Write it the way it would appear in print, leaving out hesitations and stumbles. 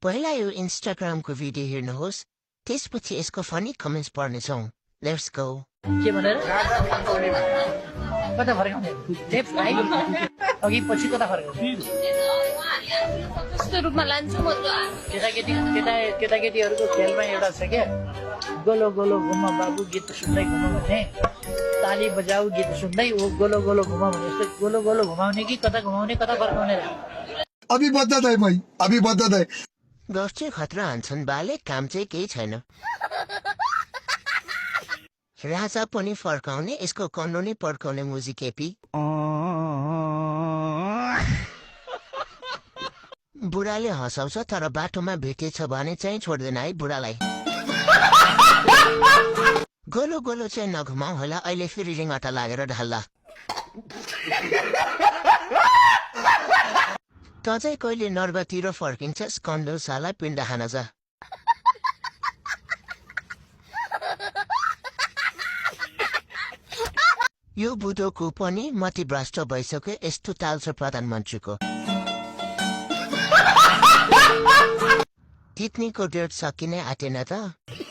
पहिला यो इन्स्टाग्रामको भिडियो हेर्नुहोस् त्यसपछि यसको फनी कमेन्ट्स पढ्नेछौँ लेट्स गो के भनेर कता फर्काउने लेफ्ट राइट अघि पछि कता फर्काउने कस्तो रूपमा लान्छु म त केटाकेटीहरूको खेलमा एउटा छ क्या गोलो गोलो घुमा बाबु गीत सुन्दै घुमाउ भने ताली बजाऊ गीत सुन्दै ओ गोलो गोलो घुमाउ भने जस्तो गोलो गोलो घुमाउने कि कता घुमाउने कता फर्काउने अभी बद्दत है मै अभी बद्दत है गफ चाहिँ खतरा हान्छन् बाले काम चाहिँ केही छैन राजा पनि फर्काउने यसको कन्नो नै पड्काउने मुजी केपी बुढाले हँसाउँछ तर बाटोमा भेटेछ भने चाहिँ छोड्दैन है बुढालाई गोलो गोलो चाहिँ नघुमाउ होला अहिले फेरि रिङटा लागेर ढल्ला त चाहिँ कहिले नर्बतिर फर्किन्छस् कन्डो साला पिण्ड खान जा यो बुढोको पनि मतिभ्रष्ट भइसक्यो यस्तो ताल छ प्रधानमन्त्रीको तितनीको डेट सकिने आँटेन त